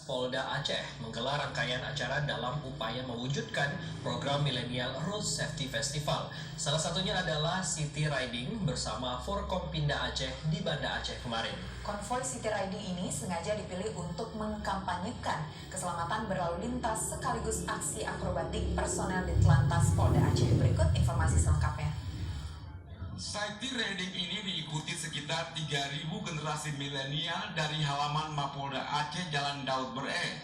Polda Aceh menggelar rangkaian acara dalam upaya mewujudkan program Millennial Road Safety Festival. Salah satunya adalah City Riding bersama Forkompinda Aceh di Banda Aceh kemarin. Konvoi City Riding ini sengaja dipilih untuk mengkampanyekan keselamatan berlalu lintas sekaligus aksi akrobatik personel Ditlantas Polda Aceh. Berikut informasi selengkapnya. City Riding ini diikuti sekitar 3.000 generasi milenial dari halaman Mapolda Aceh Jalan Daud Bere.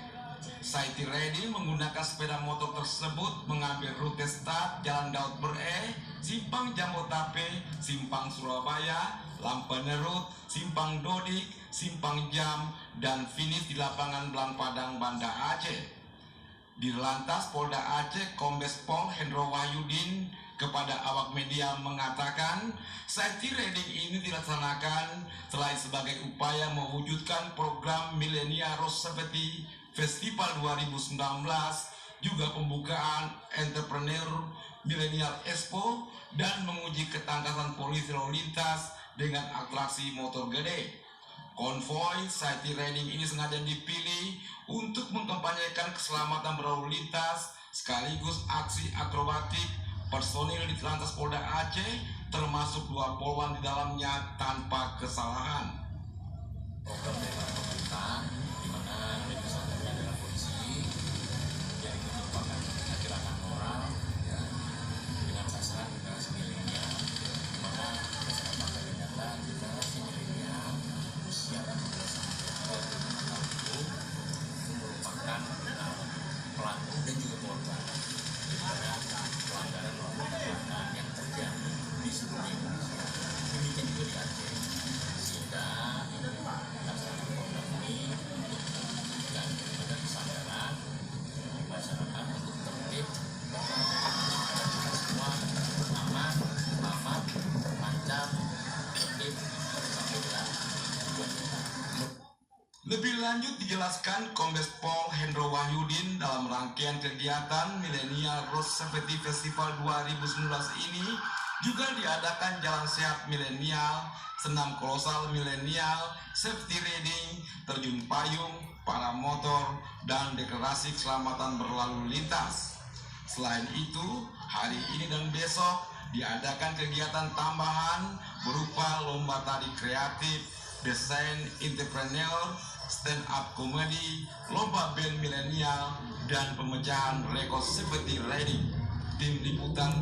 City Riding menggunakan sepeda motor tersebut mengambil rute start Jalan Daud Bere, Simpang Jabotape, Simpang Surabaya, Lampenerut, Simpang Dodik, Simpang Jam, dan finish di lapangan Belang Padang, Banda Aceh. Ditlantas Polda Aceh Kombes Pol Hendro Wahyudin kepada awak media mengatakan City Riding ini dilaksanakan selain sebagai upaya mewujudkan program Millennial Road Safety Festival 2019, juga pembukaan Entrepreneur Millennial Expo dan menguji ketangkasan polisi lalu lintas dengan atraksi motor gede. Konvoi City Riding ini sengaja dipilih untuk mengkampanyekan keselamatan berlalu lintas sekaligus aksi akrobatik personil Ditlantas Polda Aceh, termasuk 2 polwan di dalamnya tanpa kesalahan. Program dari pemerintah di mana representatifnya adalah polisi yang merupakan gerakan moral ya, dengan sasaran generasi milenial, di mana berdasarkan fakta dan data generasi milenial usia 16 sampai 25 tahun itu merupakan pelaku dan juga korban daripada pelanggaran norma kecelakaan yang terjadi di seluruh Indonesia, demikian juga di Aceh, sehingga melaksanakan program ini untuk memberikan kepada kesadaran di masyarakat untuk tertib, kita semua aman, selamat, lancar, tertib sampai dengan tujuan kita. Lebih lanjut dijelaskan Kombes Pol Hendro Wahyudin dalam rangkaian kegiatan Millennial Road Safety Festival 2019 ini juga diadakan jalan sehat milenial, senam kolosal milenial, safety riding, terjun payung, para motor, dan deklarasi keselamatan berlalu lintas. Selain itu, hari ini dan besok diadakan kegiatan tambahan berupa lomba tari kreatif, desain entrepreneur, stand up comedy, lomba band milenial, dan pemecahan rekor safety riding. Tim Liputan